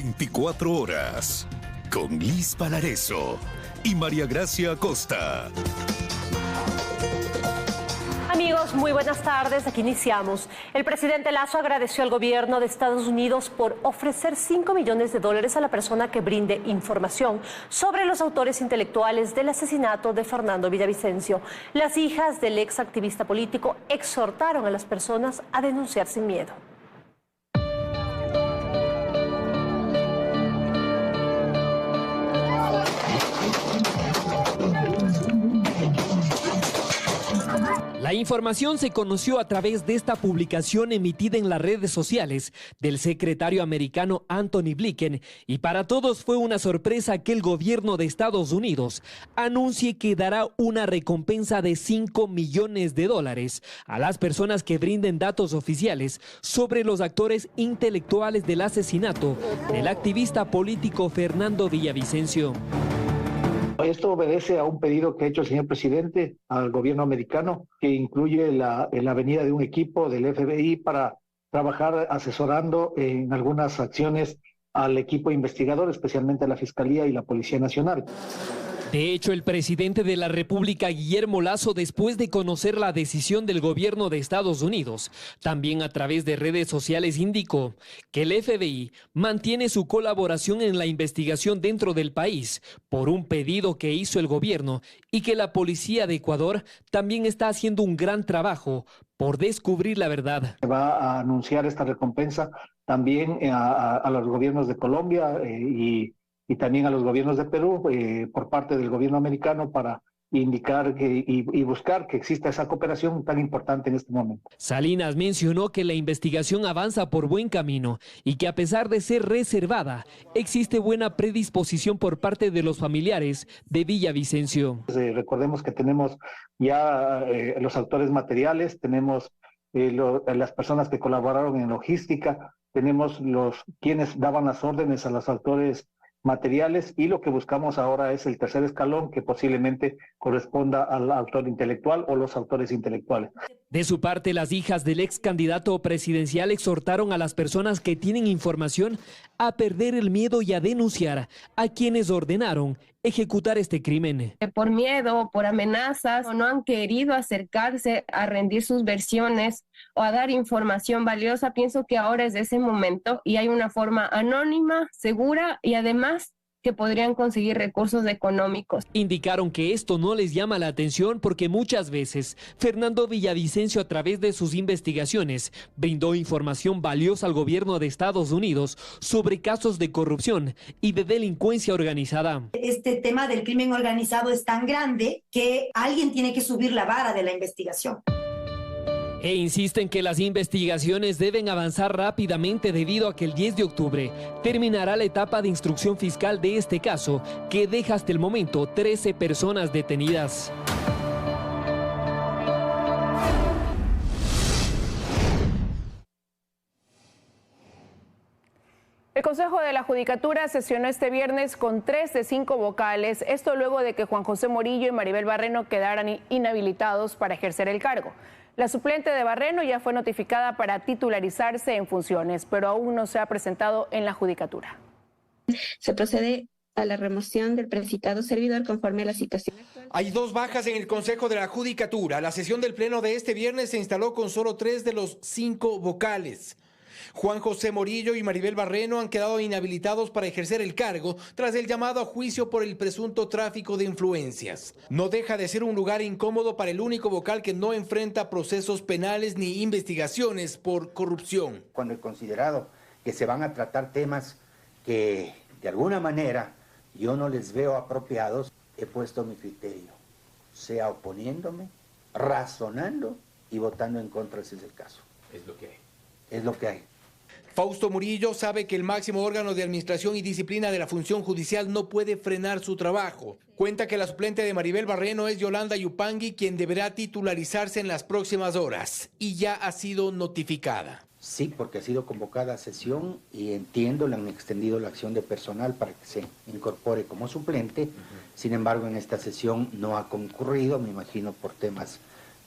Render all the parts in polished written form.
24 horas con Liz Palareso y María Gracia Acosta. Amigos, muy buenas tardes. Aquí iniciamos. El presidente Lasso agradeció al gobierno de Estados Unidos por ofrecer $5 millones a la persona que brinde información sobre los autores intelectuales del asesinato de Fernando Villavicencio. Las hijas del ex activista político exhortaron a las personas a denunciar sin miedo. La información se conoció a través de esta publicación emitida en las redes sociales del secretario americano Anthony Blinken, y para todos fue una sorpresa que el gobierno de Estados Unidos anuncie que dará una recompensa de $5 millones a las personas que brinden datos oficiales sobre los actores intelectuales del asesinato del activista político Fernando Villavicencio. Esto obedece a un pedido que ha hecho el señor presidente al gobierno americano, que incluye la venida de un equipo del FBI para trabajar asesorando en algunas acciones al equipo investigador, especialmente a la Fiscalía y la Policía Nacional. De hecho, el presidente de la República, Guillermo Lasso, después de conocer la decisión del gobierno de Estados Unidos, también a través de redes sociales indicó que el FBI mantiene su colaboración en la investigación dentro del país por un pedido que hizo el gobierno y que la policía de Ecuador también está haciendo un gran trabajo por descubrir la verdad. Va a anunciar esta recompensa también a los gobiernos de Colombia y también a los gobiernos de Perú por parte del gobierno americano para indicar y buscar que exista esa cooperación tan importante en este momento. Salinas mencionó que la investigación avanza por buen camino y que a pesar de ser reservada, existe buena predisposición por parte de los familiares de Villavicencio. Recordemos que tenemos ya los autores materiales, tenemos las personas que colaboraron en logística, tenemos quienes daban las órdenes a los autores materiales, y lo que buscamos ahora es el tercer escalón, que posiblemente corresponda al autor intelectual o los autores intelectuales. De su parte, las hijas del ex candidato presidencial exhortaron a las personas que tienen información a perder el miedo y a denunciar a quienes ordenaron ejecutar este crimen. Por miedo, por amenazas, no han querido acercarse a rendir sus versiones o a dar información valiosa. Pienso que ahora es ese momento y hay una forma anónima, segura y además que podrían conseguir recursos económicos. Indicaron que esto no les llama la atención porque muchas veces Fernando Villavicencio, a través de sus investigaciones, brindó información valiosa al gobierno de Estados Unidos sobre casos de corrupción y de delincuencia organizada. Este tema del crimen organizado es tan grande que alguien tiene que subir la vara de la investigación. E insisten que las investigaciones deben avanzar rápidamente debido a que el 10 de octubre terminará la etapa de instrucción fiscal de este caso, que deja hasta el momento 13 personas detenidas. El Consejo de la Judicatura sesionó este viernes con 3 de 5 vocales, esto luego de que Juan José Morillo y Maribel Barreno quedaran inhabilitados para ejercer el cargo. La suplente de Barreno ya fue notificada para titularizarse en funciones, pero aún no se ha presentado en la Judicatura. Se procede a la remoción del precitado servidor conforme a la situación actual. Hay 2 bajas en el Consejo de la Judicatura. La sesión del Pleno de este viernes se instaló con solo 3 de los 5 vocales. Juan José Morillo y Maribel Barreno han quedado inhabilitados para ejercer el cargo tras el llamado a juicio por el presunto tráfico de influencias. No deja de ser un lugar incómodo para el único vocal que no enfrenta procesos penales ni investigaciones por corrupción. Cuando he considerado que se van a tratar temas que de alguna manera yo no les veo apropiados, he puesto mi criterio, sea oponiéndome, razonando y votando en contra si es el caso. Es lo que hay. Es lo que hay. Fausto Murillo sabe que el máximo órgano de administración y disciplina de la función judicial no puede frenar su trabajo. Cuenta que la suplente de Maribel Barreno es Yolanda Yupangui, quien deberá titularizarse en las próximas horas y ya ha sido notificada. Sí, porque ha sido convocada a sesión y entiendo, le han extendido la acción de personal para que se incorpore como suplente. Sin embargo, en esta sesión no ha concurrido, me imagino por temas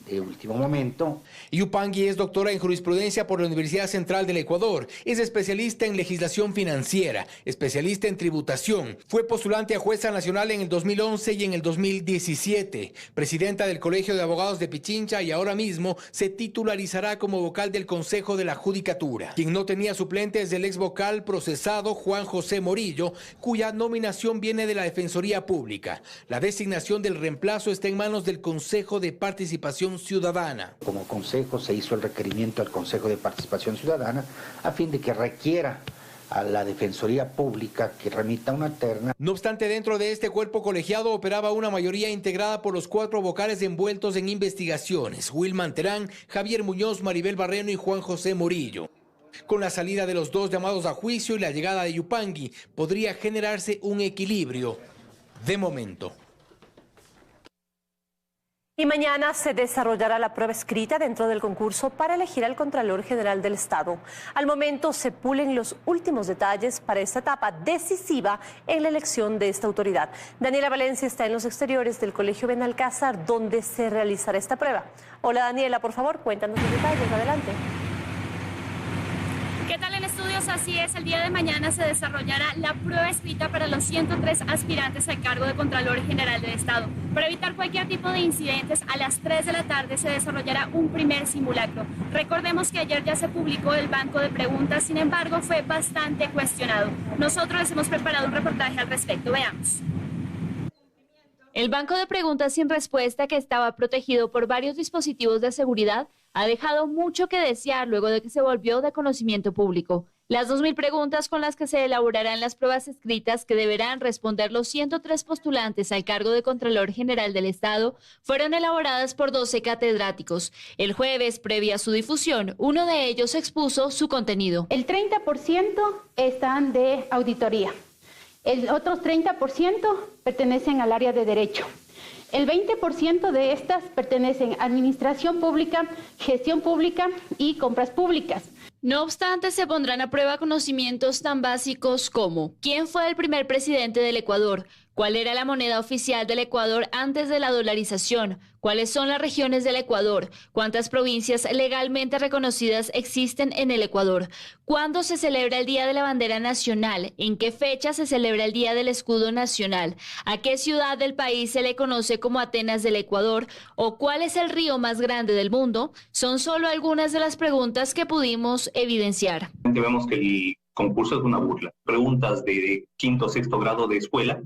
de último momento. Yupanqui es doctora en jurisprudencia por la Universidad Central del Ecuador. Es especialista en legislación financiera, especialista en tributación. Fue postulante a jueza nacional en el 2011 y en el 2017. Presidenta del Colegio de Abogados de Pichincha y ahora mismo se titularizará como vocal del Consejo de la Judicatura. Quien no tenía suplente es el ex vocal procesado Juan José Morillo, cuya nominación viene de la Defensoría Pública. La designación del reemplazo está en manos del Consejo de Participación Ciudadana. Como consejo se hizo el requerimiento al Consejo de Participación Ciudadana a fin de que requiera a la Defensoría Pública que remita una terna. No obstante, dentro de este cuerpo colegiado operaba una mayoría integrada por los 4 vocales envueltos en investigaciones: Wilman Terán, Javier Muñoz, Maribel Barreno y Juan José Morillo. Con la salida de los 2 llamados a juicio y la llegada de Yupanqui, podría generarse un equilibrio de momento. Y mañana se desarrollará la prueba escrita dentro del concurso para elegir al Contralor General del Estado. Al momento se pulen los últimos detalles para esta etapa decisiva en la elección de esta autoridad. Daniela Valencia está en los exteriores del Colegio Benalcázar, donde se realizará esta prueba. Hola Daniela, por favor, cuéntanos los detalles. Adelante. ¿Qué tal en estudios? Así es, el día de mañana se desarrollará la prueba escrita para los 103 aspirantes al cargo de Contralor General del Estado. Para evitar cualquier tipo de incidentes, a las 3 de la tarde se desarrollará un primer simulacro. Recordemos que ayer ya se publicó el banco de preguntas, sin embargo fue bastante cuestionado. Nosotros les hemos preparado un reportaje al respecto, veamos. El banco de preguntas sin respuesta, que estaba protegido por varios dispositivos de seguridad, ha dejado mucho que desear luego de que se volvió de conocimiento público. Las 2.000 preguntas con las que se elaborarán las pruebas escritas que deberán responder los 103 postulantes al cargo de Contralor General del Estado fueron elaboradas por 12 catedráticos. El jueves, previa a su difusión, uno de ellos expuso su contenido. El 30% están de auditoría. El otros 30% pertenecen al área de derecho. El 20% de estas pertenecen a administración pública, gestión pública y compras públicas. No obstante, se pondrán a prueba conocimientos tan básicos como: ¿quién fue el primer presidente del Ecuador? ¿Cuál era la moneda oficial del Ecuador antes de la dolarización? ¿Cuáles son las regiones del Ecuador? ¿Cuántas provincias legalmente reconocidas existen en el Ecuador? ¿Cuándo se celebra el Día de la Bandera Nacional? ¿En qué fecha se celebra el Día del Escudo Nacional? ¿A qué ciudad del país se le conoce como Atenas del Ecuador? ¿O cuál es el río más grande del mundo? Son solo algunas de las preguntas que pudimos evidenciar. Vemos que el concurso es una burla. Preguntas de 5º o 6º grado de escuela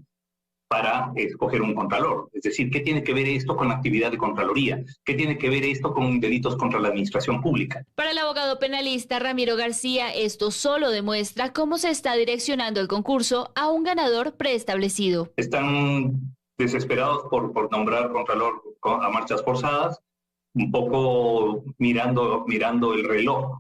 para escoger un contralor. Es decir, ¿qué tiene que ver esto con la actividad de Contraloría? ¿Qué tiene que ver esto con delitos contra la administración pública? Para el abogado penalista Ramiro García, esto solo demuestra cómo se está direccionando el concurso a un ganador preestablecido. Están desesperados por nombrar contralor a marchas forzadas, un poco mirando el reloj,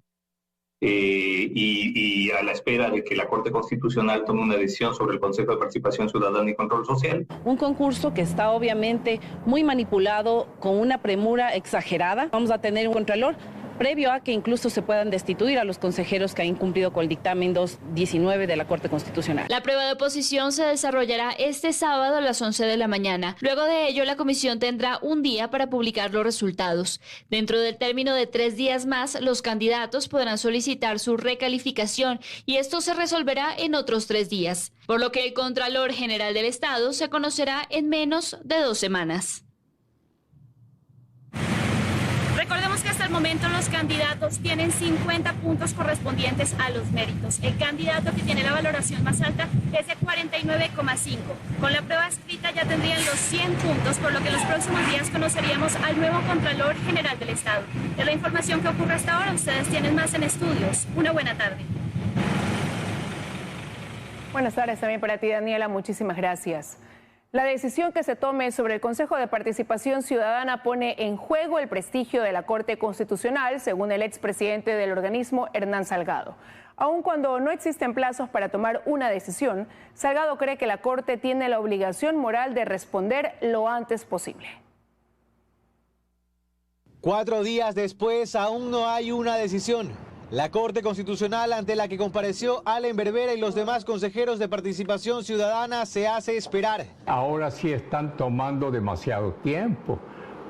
y a la espera de que la Corte Constitucional tome una decisión sobre el Consejo de Participación Ciudadana y Control Social. Un concurso que está obviamente muy manipulado, con una premura exagerada. Vamos a tener un contralor previo a que incluso se puedan destituir a los consejeros que han incumplido con el dictamen 219 de la Corte Constitucional. La prueba de oposición se desarrollará este sábado a las 11 de la mañana. Luego de ello, la comisión tendrá un día para publicar los resultados. Dentro del término de 3 días más, los candidatos podrán solicitar su recalificación y esto se resolverá en otros 3 días, por lo que el Contralor General del Estado se conocerá en menos de 2 semanas. Recordemos que hasta el momento los candidatos tienen 50 puntos correspondientes a los méritos. El candidato que tiene la valoración más alta es de 49,5. Con la prueba escrita ya tendrían los 100 puntos, por lo que en los próximos días conoceríamos al nuevo Contralor General del Estado. Es la información que ocurre hasta ahora. Ustedes tienen más en estudios. Una buena tarde. Buenas tardes también para ti, Daniela. Muchísimas gracias. La decisión que se tome sobre el Consejo de Participación Ciudadana pone en juego el prestigio de la Corte Constitucional, según el expresidente del organismo, Hernán Salgado. Aun cuando no existen plazos para tomar una decisión, Salgado cree que la Corte tiene la obligación moral de responder lo antes posible. 4 días después, aún no hay una decisión. La Corte Constitucional, ante la que compareció Allen Berbera y los demás consejeros de Participación Ciudadana, se hace esperar. Ahora sí están tomando demasiado tiempo,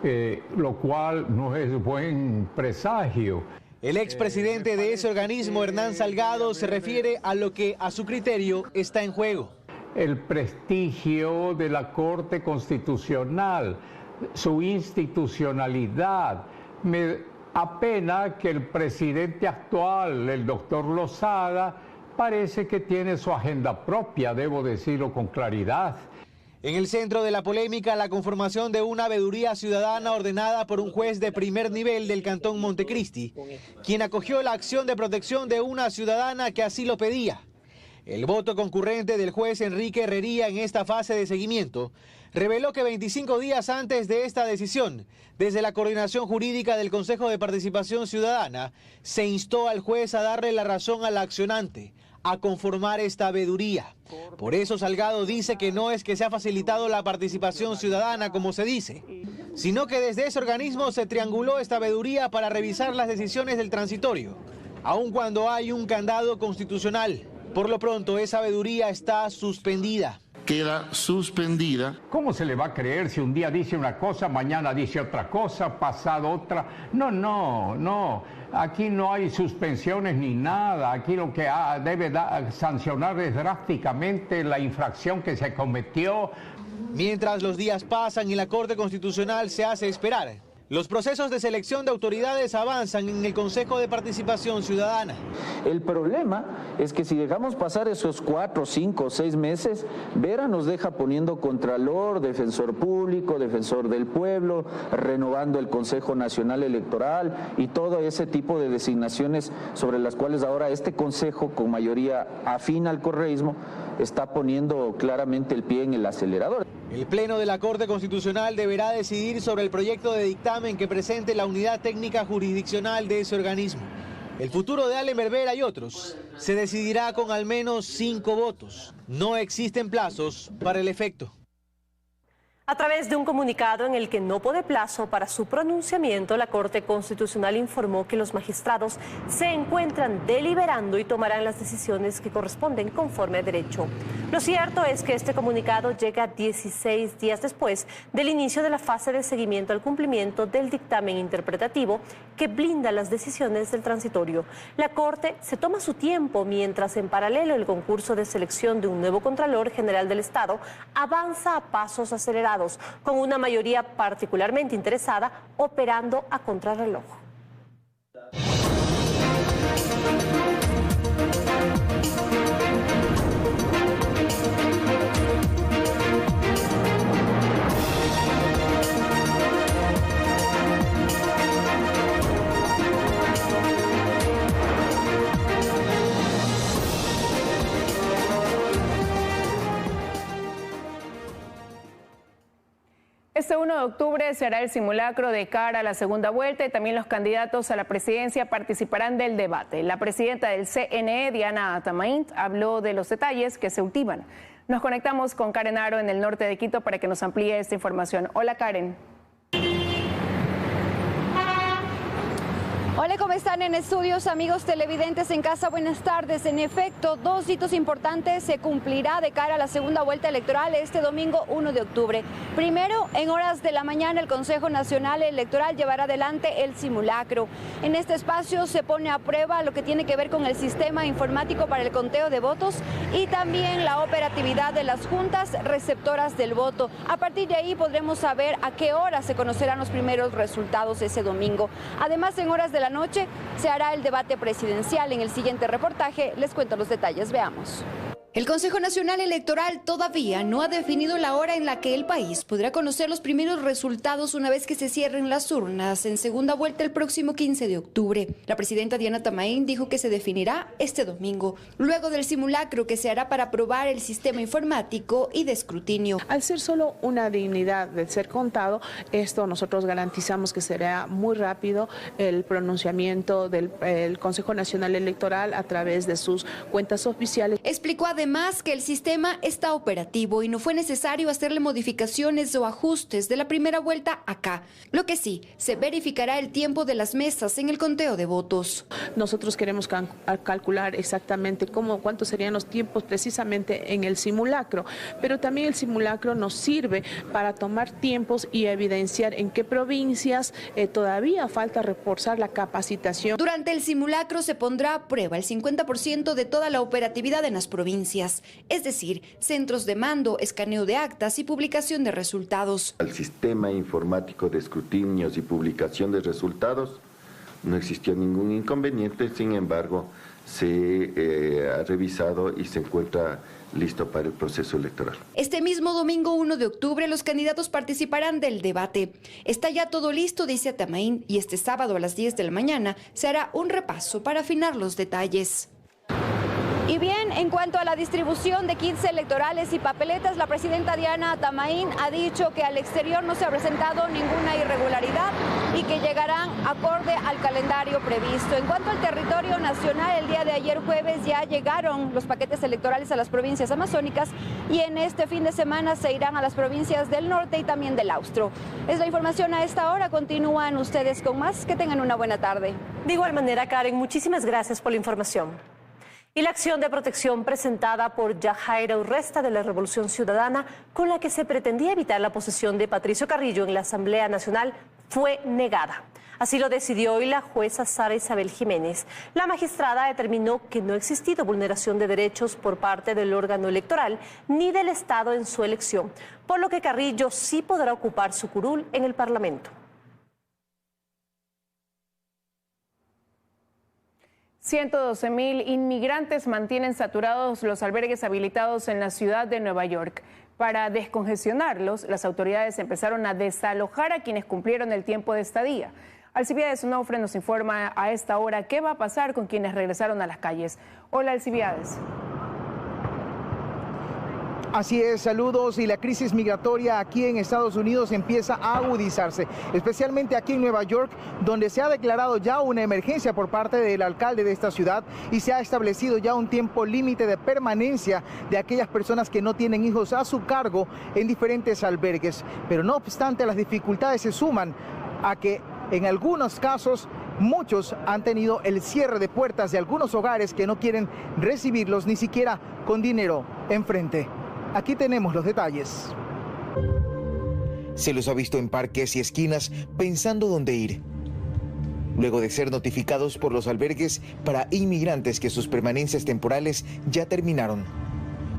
lo cual no es buen presagio. El expresidente de ese organismo, Hernán Salgado, se refiere a lo que, a su criterio, está en juego. El prestigio de la Corte Constitucional, su institucionalidad. Me apena que el presidente actual, el doctor Lozada, parece que tiene su agenda propia, debo decirlo con claridad. En el centro de la polémica, la conformación de una veeduría ciudadana ordenada por un juez de primer nivel del Cantón Montecristi, quien acogió la acción de protección de una ciudadana que así lo pedía. El voto concurrente del juez Enrique Herrería en esta fase de seguimiento reveló que 25 días antes de esta decisión, desde la Coordinación Jurídica del Consejo de Participación Ciudadana, se instó al juez a darle la razón al accionante, a conformar esta veeduría. Por eso Salgado dice que no es que se ha facilitado la participación ciudadana, como se dice, sino que desde ese organismo se trianguló esta veeduría para revisar las decisiones del transitorio, aun cuando hay un candado constitucional. Por lo pronto, esa veeduría está suspendida. Queda suspendida. ¿Cómo se le va a creer si un día dice una cosa, mañana dice otra cosa, pasado otra? No. Aquí no hay suspensiones ni nada. Aquí lo que debe sancionar es drásticamente la infracción que se cometió. Mientras los días pasan y la Corte Constitucional se hace esperar, los procesos de selección de autoridades avanzan en el Consejo de Participación Ciudadana. El problema es que si dejamos pasar esos 4, 5, 6 meses, Vera nos deja poniendo Contralor, Defensor Público, Defensor del Pueblo, renovando el Consejo Nacional Electoral y todo ese tipo de designaciones sobre las cuales ahora este Consejo, con mayoría afín al correísmo, está poniendo claramente el pie en el acelerador. El Pleno de la Corte Constitucional deberá decidir sobre el proyecto de dictamen que presente la Unidad Técnica Jurisdiccional de ese organismo. El futuro de Allen Berbera y otros se decidirá con al menos 5 votos. No existen plazos para el efecto. A través de un comunicado en el que no pone plazo para su pronunciamiento, la Corte Constitucional informó que los magistrados se encuentran deliberando y tomarán las decisiones que corresponden conforme a derecho. Lo cierto es que este comunicado llega 16 días después del inicio de la fase de seguimiento al cumplimiento del dictamen interpretativo que blinda las decisiones del transitorio. La Corte se toma su tiempo mientras en paralelo el concurso de selección de un nuevo Contralor General del Estado avanza a pasos acelerados, con una mayoría particularmente interesada operando a contrarreloj. Este 1 de octubre será el simulacro de cara a la segunda vuelta y también los candidatos a la presidencia participarán del debate. La presidenta del CNE, Diana Tamaint, habló de los detalles que se ultiman. Nos conectamos con Karen Aro en el norte de Quito para que nos amplíe esta información. Hola, Karen. Hola, ¿cómo están en estudios, amigos televidentes en casa? Buenas tardes. En efecto, 2 hitos importantes se cumplirá de cara a la segunda vuelta electoral este domingo 1 de octubre. Primero, en horas de la mañana, el Consejo Nacional Electoral llevará adelante el simulacro. En este espacio se pone a prueba lo que tiene que ver con el sistema informático para el conteo de votos y también la operatividad de las juntas receptoras del voto. A partir de ahí podremos saber a qué hora se conocerán los primeros resultados ese domingo. Además, en horas de la noche se hará el debate presidencial. En el siguiente reportaje les cuento los detalles. Veamos. El Consejo Nacional Electoral todavía no ha definido la hora en la que el país podrá conocer los primeros resultados una vez que se cierren las urnas en segunda vuelta el próximo 15 de octubre. La presidenta Diana Tamaint dijo que se definirá este domingo, luego del simulacro que se hará para probar el sistema informático y de escrutinio. Al ser solo una dignidad de ser contado, esto nosotros garantizamos que será muy rápido el pronunciamiento del Consejo Nacional Electoral a través de sus cuentas oficiales. Explicó además además que el sistema está operativo y no fue necesario hacerle modificaciones o ajustes de la primera vuelta acá. Lo que sí, se verificará el tiempo de las mesas en el conteo de votos. Nosotros queremos calcular exactamente cuántos serían los tiempos precisamente en el simulacro, pero también el simulacro nos sirve para tomar tiempos y evidenciar en qué provincias todavía falta reforzar la capacitación. Durante el simulacro se pondrá a prueba el 50% de toda la operatividad en las provincias, es decir, centros de mando, escaneo de actas y publicación de resultados. El sistema informático de escrutinios y publicación de resultados no existió ningún inconveniente, sin embargo, se ha revisado y se encuentra listo para el proceso electoral. Este mismo domingo 1 de octubre los candidatos participarán del debate. Está ya todo listo, dice Atamaín, y este sábado a las 10 de la mañana se hará un repaso para afinar los detalles. Y bien, en cuanto a la distribución de kits electorales y papeletas, la presidenta Diana Atamaín ha dicho que al exterior no se ha presentado ninguna irregularidad y que llegarán acorde al calendario previsto. En cuanto al territorio nacional, el día de ayer jueves ya llegaron los paquetes electorales a las provincias amazónicas y en este fin de semana se irán a las provincias del norte y también del Austro. Es la información a esta hora. Continúan ustedes con más. Que tengan una buena tarde. De igual manera, Karen, muchísimas gracias por la información. Y la acción de protección presentada por Yajaira Urresta de la Revolución Ciudadana, con la que se pretendía evitar la posesión de Patricio Carrillo en la Asamblea Nacional, fue negada. Así lo decidió hoy la jueza Sara Isabel Jiménez. La magistrada determinó que no ha existido vulneración de derechos por parte del órgano electoral ni del Estado en su elección, por lo que Carrillo sí podrá ocupar su curul en el Parlamento. 112,000 inmigrantes mantienen saturados los albergues habilitados en la ciudad de Nueva York. Para descongestionarlos, las autoridades empezaron a desalojar a quienes cumplieron el tiempo de estadía. Alcibiades Onofre nos informa a esta hora qué va a pasar con quienes regresaron a las calles. Hola, Alcibiades. Así es, saludos. Y la crisis migratoria aquí en Estados Unidos empieza a agudizarse, especialmente aquí en Nueva York, donde se ha declarado ya una emergencia por parte del alcalde de esta ciudad y se ha establecido ya un tiempo límite de permanencia de aquellas personas que no tienen hijos a su cargo en diferentes albergues. Pero no obstante, las dificultades se suman a que en algunos casos muchos han tenido el cierre de puertas de algunos hogares que no quieren recibirlos ni siquiera con dinero enfrente. Aquí tenemos los detalles. Se los ha visto en parques y esquinas pensando dónde ir. Luego de ser notificados por los albergues para inmigrantes que sus permanencias temporales ya terminaron.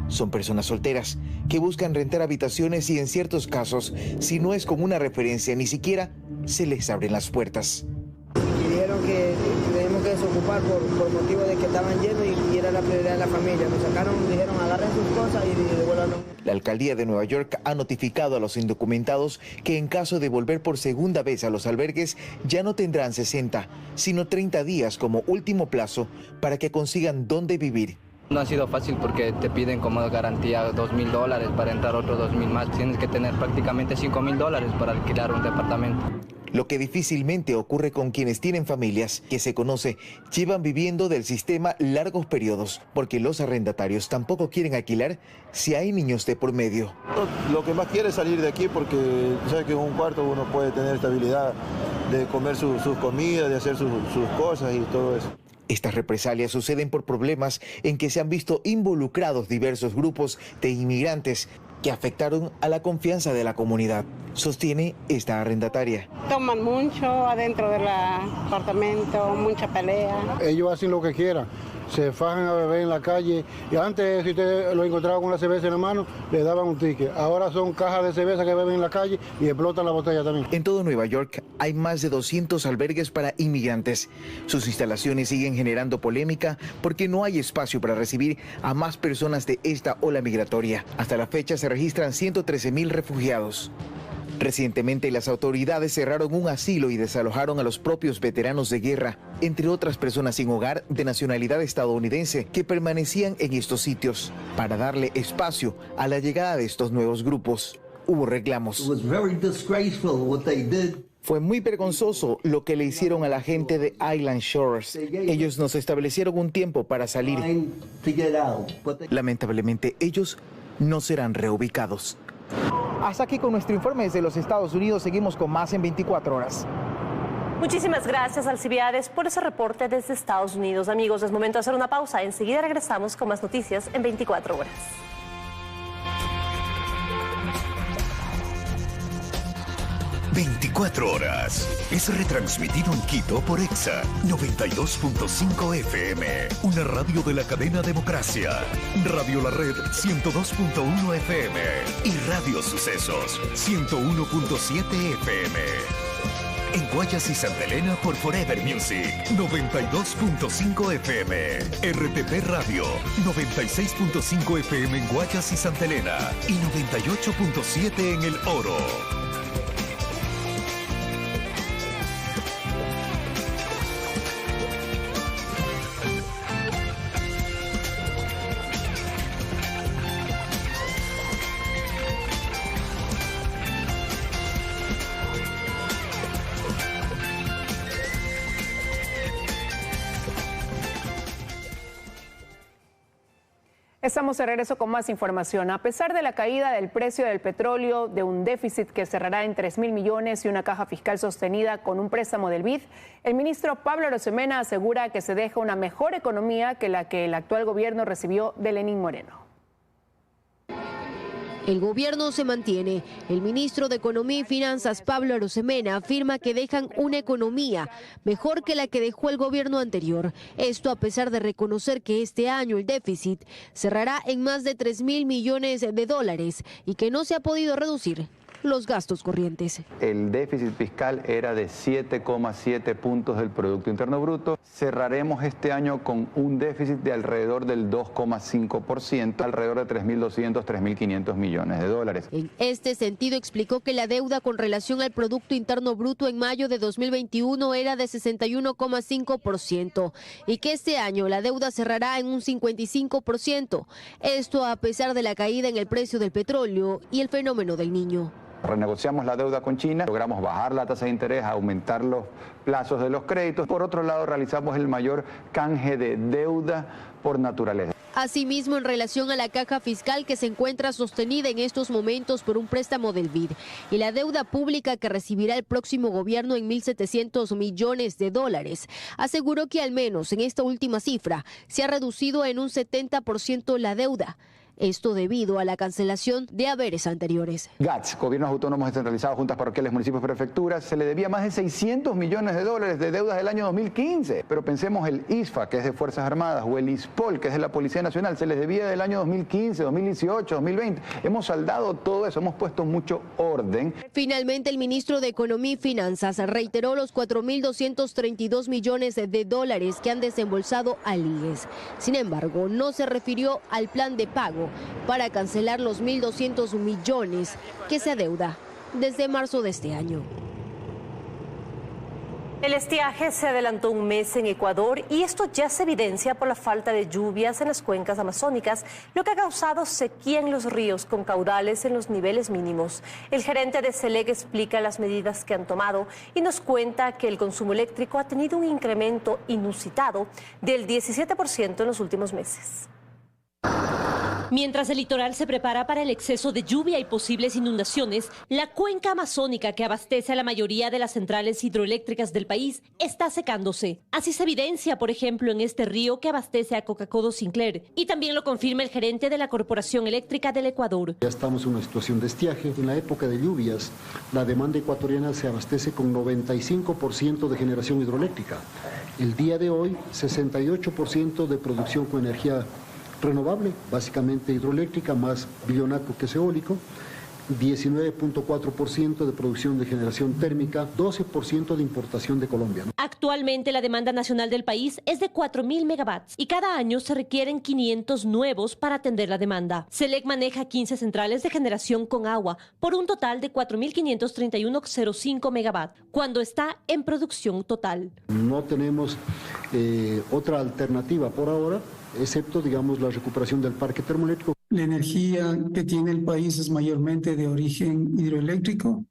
Son personas solteras que buscan rentar habitaciones y en ciertos casos, si no es con una referencia, ni siquiera se les abren las puertas. Dijeron que teníamos que desocupar por motivo de que estaban llenos y era la prioridad de la familia. Nos sacaron, dijeron agarren sus cosas y devuélvanlo. La alcaldía de Nueva York ha notificado a los indocumentados que en caso de volver por segunda vez a los albergues ya no tendrán 60, sino 30 días como último plazo para que consigan dónde vivir. No ha sido fácil porque te piden como garantía $2,000 para entrar otros 2,000 más. Tienes que tener prácticamente $5,000 para alquilar un departamento. Lo que difícilmente ocurre con quienes tienen familias que se conoce llevan viviendo del sistema largos periodos, porque los arrendatarios tampoco quieren alquilar si hay niños de por medio. Lo que más quiere es salir de aquí porque sabes que en un cuarto uno puede tener estabilidad de comer sus comidas, de hacer sus cosas y todo eso. Estas represalias suceden por problemas en que se han visto involucrados diversos grupos de inmigrantes que afectaron a la confianza de la comunidad, sostiene esta arrendataria. Toman mucho adentro del apartamento, mucha pelea. Ellos hacen lo que quieran, se fajan a beber en la calle y antes si usted lo encontraba con la cerveza en la mano, le daban un ticket. Ahora son cajas de cerveza que beben en la calle y explotan la botella también. En todo Nueva York hay más de 200 albergues para inmigrantes. Sus instalaciones siguen generando polémica porque no hay espacio para recibir a más personas de esta ola migratoria. Hasta la fecha se registran 113,000 refugiados. Recientemente las autoridades cerraron un asilo y desalojaron a los propios veteranos de guerra, entre otras personas sin hogar de nacionalidad estadounidense que permanecían en estos sitios para darle espacio a la llegada de estos nuevos grupos. Hubo reclamos. Fue muy vergonzoso lo que le hicieron a la gente de Island Shores. Ellos nos establecieron un tiempo para salir. Lamentablemente, ellos no serán reubicados. Hasta aquí con nuestro informe desde los Estados Unidos. Seguimos con más en 24 horas. Muchísimas gracias, Alcibiades, por ese reporte desde Estados Unidos. Amigos, es momento de hacer una pausa. Enseguida regresamos con más noticias en 24 horas. ...24 horas... es retransmitido en Quito por EXA 92.5 FM... una radio de la cadena Democracia... Radio La Red 102.1 FM... y Radio Sucesos 101.7 FM... en Guayas y Santa Elena por Forever Music 92.5 FM... RTP Radio 96.5 FM en Guayas y Santa Elena... y 98.7 en El Oro. Estamos de regreso con más información. A pesar de la caída del precio del petróleo, de un déficit que cerrará en 3.000 millones y una caja fiscal sostenida con un préstamo del BID, el ministro Pablo Arosemena asegura que se deja una mejor economía que la que el actual gobierno recibió de Lenín Moreno. El gobierno se mantiene. El ministro de Economía y Finanzas, Pablo Arosemena, afirma que dejan una economía mejor que la que dejó el gobierno anterior. Esto a pesar de reconocer que este año el déficit cerrará en más de 3.000 millones de dólares y que no se ha podido reducir los gastos corrientes. El déficit fiscal era de 7,7 puntos del Producto Interno Bruto. Cerraremos este año con un déficit de alrededor del 2,5%, alrededor de 3.200, 3.500 millones de dólares. En este sentido, explicó que la deuda con relación al Producto Interno Bruto en mayo de 2021 era de 61,5% y que este año la deuda cerrará en un 55%. Esto a pesar de la caída en el precio del petróleo y el fenómeno del Niño. Renegociamos la deuda con China, logramos bajar la tasa de interés, aumentar los plazos de los créditos. Por otro lado, realizamos el mayor canje de deuda por naturaleza. Asimismo, en relación a la caja fiscal que se encuentra sostenida en estos momentos por un préstamo del BID y la deuda pública que recibirá el próximo gobierno en 1.700 millones de dólares, aseguró que al menos en esta última cifra se ha reducido en un 70% la deuda. Esto debido a la cancelación de haberes anteriores. GATS, Gobiernos Autónomos Descentralizados, Juntas Parroquiales, Municipios, Prefecturas, se le debía más de 600 millones de dólares de deudas del año 2015. Pero pensemos el ISFA, que es de Fuerzas Armadas, o el ISPOL, que es de la Policía Nacional, se les debía del año 2015, 2018, 2020. Hemos saldado todo eso, hemos puesto mucho orden. Finalmente, el ministro de Economía y Finanzas reiteró los 4.232 millones de dólares que han desembolsado al IES. Sin embargo, no se refirió al plan de pago para cancelar los 1.200 millones que se adeuda desde marzo de este año. El estiaje se adelantó un mes en Ecuador y esto ya se evidencia por la falta de lluvias en las cuencas amazónicas, lo que ha causado sequía en los ríos con caudales en los niveles mínimos. El gerente de SELEC explica las medidas que han tomado y nos cuenta que el consumo eléctrico ha tenido un incremento inusitado del 17% en los últimos meses. Mientras el litoral se prepara para el exceso de lluvia y posibles inundaciones, la cuenca amazónica que abastece a la mayoría de las centrales hidroeléctricas del país está secándose. Así se evidencia, por ejemplo, en este río que abastece a Coca-Cola Sinclair. Y también lo confirma el gerente de la Corporación Eléctrica del Ecuador. Ya estamos en una situación de estiaje. En la época de lluvias, la demanda ecuatoriana se abastece con 95% de generación hidroeléctrica. El día de hoy, 68% de producción con energía renovable, básicamente hidroeléctrica, más billonato que es eólico, 19.4% de producción de generación térmica, 12% de importación de Colombia. Actualmente la demanda nacional del país es de 4.000 megawatts y cada año se requieren 500 nuevos para atender la demanda. SELEC maneja 15 centrales de generación con agua por un total de 4.531,05 megawatts, cuando está en producción total. No tenemos otra alternativa por ahora, excepto, digamos, la recuperación del parque termoeléctrico. La energía que tiene el país es mayormente de origen hidroeléctrico.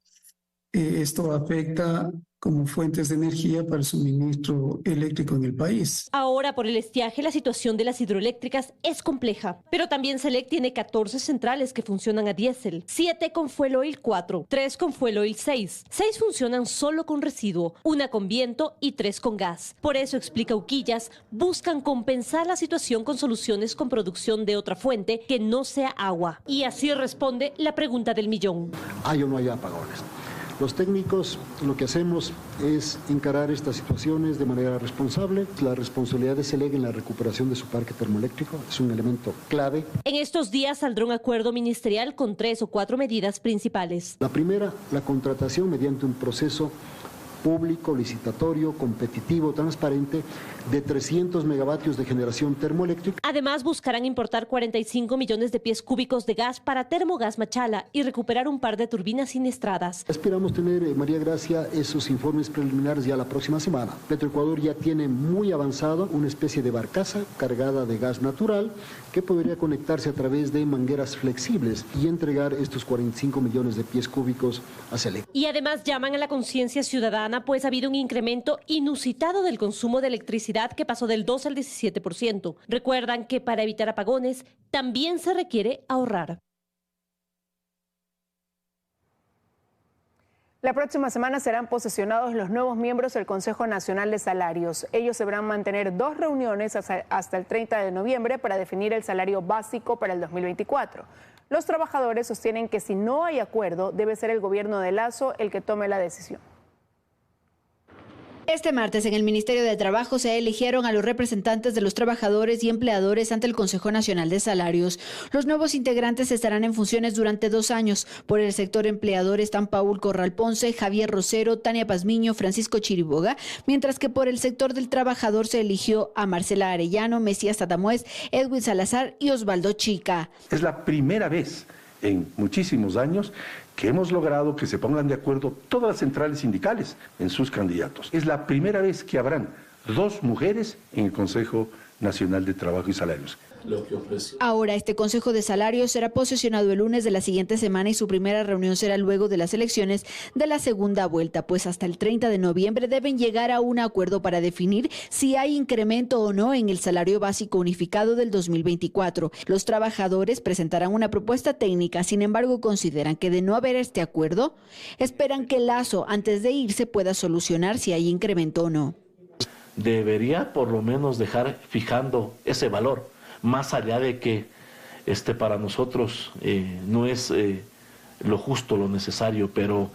esto afecta como fuentes de energía para el suministro eléctrico en el país. Ahora, por el estiaje, la situación de las hidroeléctricas es compleja, pero también Selec tiene 14 centrales que funcionan a diésel, 7 con fuel oil 4, 3 con fuel oil 6, 6 funcionan solo con residuo, 1 con viento y 3 con gas. Por eso, explica Uquillas, buscan compensar la situación con soluciones con producción de otra fuente que no sea agua. Y así responde la pregunta del millón. ¿Hay o no hay apagones? Los técnicos lo que hacemos es encarar estas situaciones de manera responsable. La responsabilidad de Selec en la recuperación de su parque termoeléctrico es un elemento clave. En estos días saldrá un acuerdo ministerial con 3 o 4 medidas principales. La primera, la contratación mediante un proceso público, licitatorio, competitivo, transparente, de 300 megavatios de generación termoeléctrica. Además, buscarán importar 45 millones de pies cúbicos de gas para Termogas Machala y recuperar un par de turbinas siniestradas. Esperamos tener, María Gracia, esos informes preliminares ya la próxima semana. Petroecuador ya tiene muy avanzado una especie de barcaza cargada de gas natural que podría conectarse a través de mangueras flexibles y entregar estos 45 millones de pies cúbicos a Selec. Y además llaman a la conciencia ciudadana, pues ha habido un incremento inusitado del consumo de electricidad que pasó del 12 al 17%. Recuerdan que para evitar apagones también se requiere ahorrar. La próxima semana serán posesionados los nuevos miembros del Consejo Nacional de Salarios. Ellos deberán mantener 2 reuniones hasta el 30 de noviembre para definir el salario básico para el 2024. Los trabajadores sostienen que si no hay acuerdo, debe ser el gobierno de Lasso el que tome la decisión. Este martes en el Ministerio de Trabajo se eligieron a los representantes de los trabajadores y empleadores ante el Consejo Nacional de Salarios. Los nuevos integrantes estarán en funciones durante 2 años. Por el sector empleador están Paul Corral Ponce, Javier Rosero, Tania Pazmiño, Francisco Chiriboga, mientras que por el sector del trabajador se eligió a Marcela Arellano, Mesías Tatamuez, Edwin Salazar y Osvaldo Chica. Es la primera vez en muchísimos años que hemos logrado que se pongan de acuerdo todas las centrales sindicales en sus candidatos. Es la primera vez que habrán 2 mujeres en el Consejo Nacional de Trabajo y Salarios. Ahora este Consejo de Salarios será posesionado el lunes de la siguiente semana y su primera reunión será luego de las elecciones de la segunda vuelta, pues hasta el 30 de noviembre deben llegar a un acuerdo para definir si hay incremento o no en el salario básico unificado del 2024. Los trabajadores presentarán una propuesta técnica, sin embargo consideran que de no haber este acuerdo, esperan que Lasso antes de irse pueda solucionar si hay incremento o no. Debería por lo menos dejar fijando ese valor, más allá de que para nosotros no es lo justo, lo necesario, pero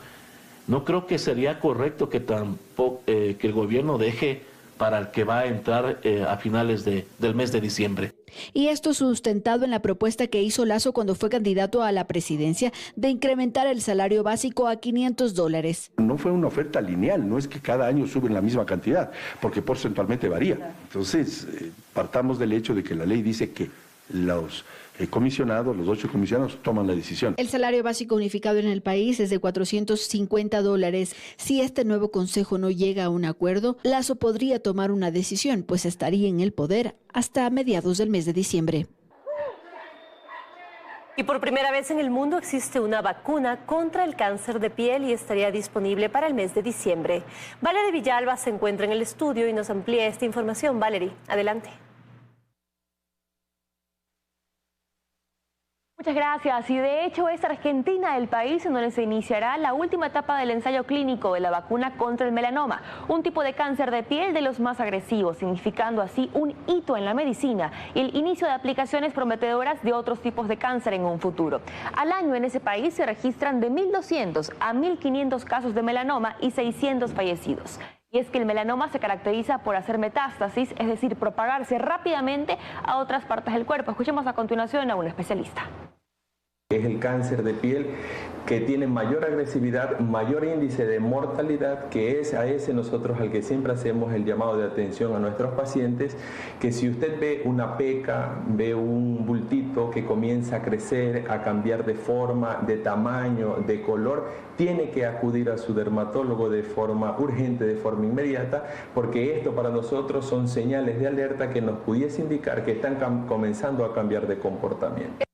no creo que sería correcto que tampoco que el gobierno deje para el que va a entrar a finales del mes de diciembre. Y esto sustentado en la propuesta que hizo Lasso cuando fue candidato a la presidencia de incrementar el salario básico a $500. No fue una oferta lineal, no es que cada año suben la misma cantidad, porque porcentualmente varía. Entonces, partamos del hecho de que la ley dice que los comisionados, los 8 comisionados, toman la decisión. El salario básico unificado en el país es de $450. Si este nuevo consejo no llega a un acuerdo, Lasso podría tomar una decisión, pues estaría en el poder hasta mediados del mes de diciembre. Y por primera vez en el mundo existe una vacuna contra el cáncer de piel y estaría disponible para el mes de diciembre. Valerie Villalba se encuentra en el estudio y nos amplía esta información. Valerie, adelante. Muchas gracias. Y de hecho es Argentina el país en donde se iniciará la última etapa del ensayo clínico de la vacuna contra el melanoma, un tipo de cáncer de piel de los más agresivos, significando así un hito en la medicina y el inicio de aplicaciones prometedoras de otros tipos de cáncer en un futuro. Al año en ese país se registran de 1.200 a 1.500 casos de melanoma y 600 fallecidos. Y es que el melanoma se caracteriza por hacer metástasis, es decir, propagarse rápidamente a otras partes del cuerpo. Escuchemos a continuación a un especialista. Es el cáncer de piel que tiene mayor agresividad, mayor índice de mortalidad, que es a ese nosotros al que siempre hacemos el llamado de atención a nuestros pacientes, que si usted ve una peca, ve un bultito que comienza a crecer, a cambiar de forma, de tamaño, de color, tiene que acudir a su dermatólogo de forma urgente, de forma inmediata, porque esto para nosotros son señales de alerta que nos pudiese indicar que están comenzando a cambiar de comportamiento.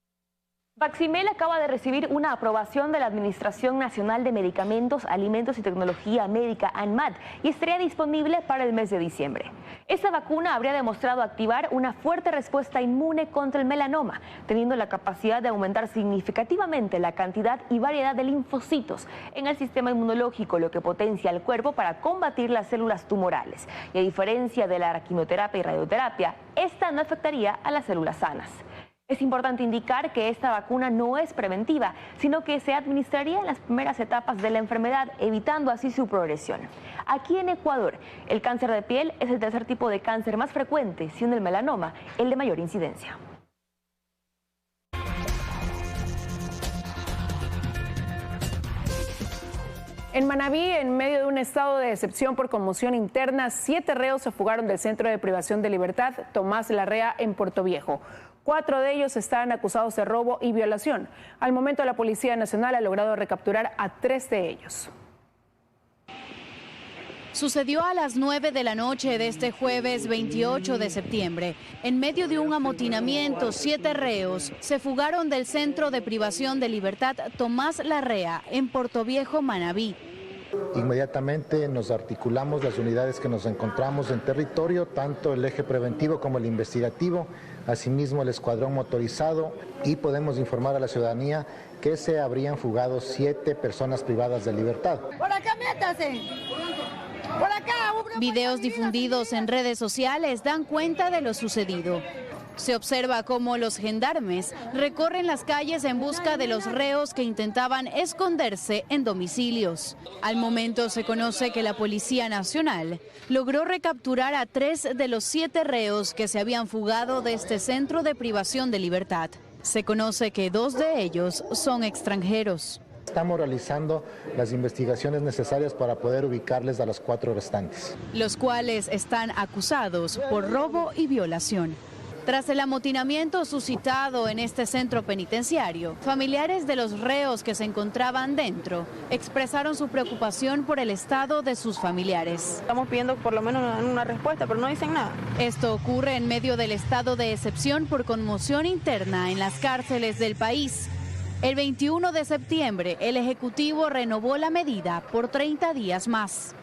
Vacimel acaba de recibir una aprobación de la Administración Nacional de Medicamentos, Alimentos y Tecnología Médica, ANMAT, y estaría disponible para el mes de diciembre. Esta vacuna habría demostrado activar una fuerte respuesta inmune contra el melanoma, teniendo la capacidad de aumentar significativamente la cantidad y variedad de linfocitos en el sistema inmunológico, lo que potencia al cuerpo para combatir las células tumorales. Y a diferencia de la quimioterapia y radioterapia, esta no afectaría a las células sanas. Es importante indicar que esta vacuna no es preventiva, sino que se administraría en las primeras etapas de la enfermedad, evitando así su progresión. Aquí en Ecuador, el cáncer de piel es el tercer tipo de cáncer más frecuente, siendo el melanoma el de mayor incidencia. En Manabí, en medio de un estado de decepción por conmoción interna, 7 reos se fugaron del Centro de Privación de Libertad Tomás Larrea en Puerto Viejo. 4 de ellos están acusados de robo y violación. Al momento, la Policía Nacional ha logrado recapturar a 3 de ellos. Sucedió a las 9 de la noche de este jueves 28 de septiembre. En medio de un amotinamiento, 7 reos se fugaron del Centro de Privación de Libertad Tomás Larrea en Puerto Viejo, Manabí. Inmediatamente nos articulamos las unidades que nos encontramos en territorio, tanto el eje preventivo como el investigativo, asimismo el escuadrón motorizado, y podemos informar a la ciudadanía que se habrían fugado 7 personas privadas de libertad. ¡Por acá métase! ¡Por acá! Videos difundidos en redes sociales dan cuenta de lo sucedido. Se observa cómo los gendarmes recorren las calles en busca de los reos que intentaban esconderse en domicilios. Al momento se conoce que la Policía Nacional logró recapturar a 3 de los 7 reos que se habían fugado de este centro de privación de libertad. Se conoce que 2 de ellos son extranjeros. Estamos realizando las investigaciones necesarias para poder ubicarles a los 4 restantes, los cuales están acusados por robo y violación. Tras el amotinamiento suscitado en este centro penitenciario, familiares de los reos que se encontraban dentro expresaron su preocupación por el estado de sus familiares. Estamos pidiendo por lo menos una respuesta, pero no dicen nada. Esto ocurre en medio del estado de excepción por conmoción interna en las cárceles del país. El 21 de septiembre, el Ejecutivo renovó la medida por 30 días más.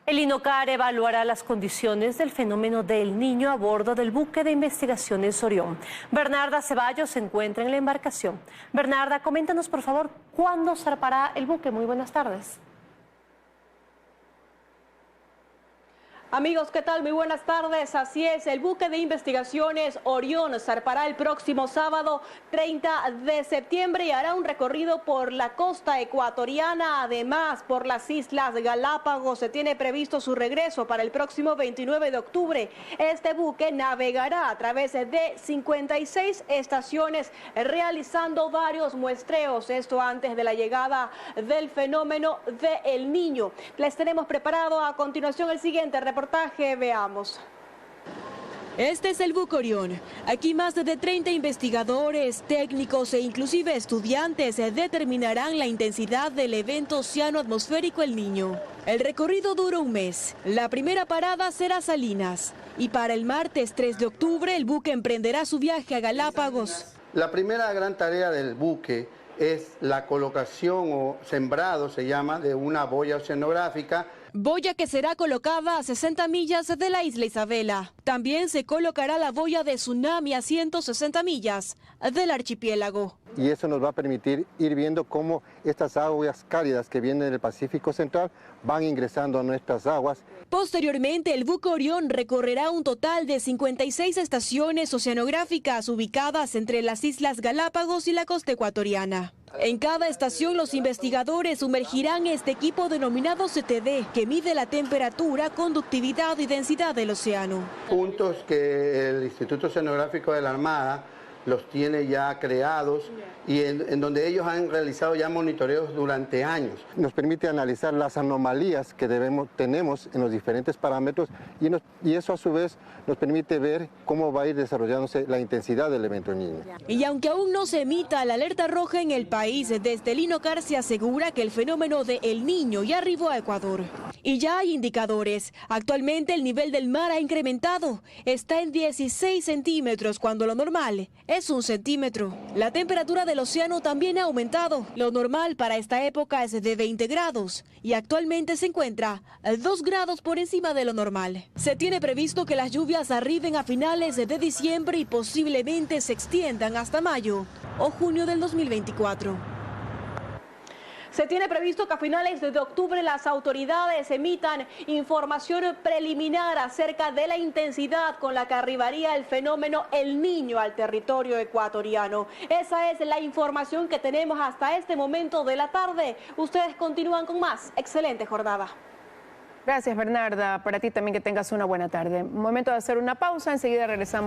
El INOCAR evaluará las condiciones del fenómeno del Niño a bordo del buque de investigaciones Orión. Bernarda Ceballos se encuentra en la embarcación. Bernarda, coméntanos por favor, ¿cuándo zarpará el buque? Muy buenas tardes. Amigos, ¿qué tal? Muy buenas tardes. Así es, el buque de investigaciones Orión zarpará el próximo sábado 30 de septiembre y hará un recorrido por la costa ecuatoriana, además por las Islas Galápagos. Se tiene previsto su regreso para el próximo 29 de octubre. Este buque navegará a través de 56 estaciones, realizando varios muestreos, esto antes de la llegada del fenómeno de El Niño. Les tenemos preparado a continuación el siguiente reportaje, veamos. Este es el buque Orión. Aquí más de 30 investigadores, técnicos e inclusive estudiantes determinarán la intensidad del evento oceano-atmosférico El Niño. El recorrido dura un mes. La primera parada será Salinas. Y para el martes 3 de octubre el buque emprenderá su viaje a Galápagos. La primera gran tarea del buque es la colocación o sembrado, se llama, de una boya oceanográfica. Boya que será colocada a 60 millas de la isla Isabela. También se colocará la boya de tsunami a 160 millas del archipiélago. Y eso nos va a permitir ir viendo cómo estas aguas cálidas que vienen del Pacífico Central van ingresando a nuestras aguas. Posteriormente, el buque Orión recorrerá un total de 56 estaciones oceanográficas ubicadas entre las Islas Galápagos y la costa ecuatoriana. En cada estación los investigadores sumergirán este equipo denominado CTD, que mide la temperatura, conductividad y densidad del océano. Puntos que el Instituto Oceanográfico de la Armada los tiene ya creados y en donde ellos han realizado ya monitoreos durante años. Nos permite analizar las anomalías que tenemos en los diferentes parámetros y eso a su vez nos permite ver cómo va a ir desarrollándose la intensidad del evento El Niño. Y aunque aún no se emita la alerta roja en el país, desde el INOCAR se asegura que el fenómeno de El Niño ya arribó a Ecuador. Y ya hay indicadores. Actualmente el nivel del mar ha incrementado. Está en 16 centímetros cuando lo normal es 1 centímetro. La temperatura del océano también ha aumentado. Lo normal para esta época es de 20 grados y actualmente se encuentra 2 grados por encima de lo normal. Se tiene previsto que las lluvias arriben a finales de diciembre y posiblemente se extiendan hasta mayo o junio del 2024. Se tiene previsto que a finales de octubre las autoridades emitan información preliminar acerca de la intensidad con la que arribaría el fenómeno El Niño al territorio ecuatoriano. Esa es la información que tenemos hasta este momento de la tarde. Ustedes continúan con más. Excelente jornada. Gracias, Bernarda. Para ti también que tengas una buena tarde. Momento de hacer una pausa. Enseguida regresamos.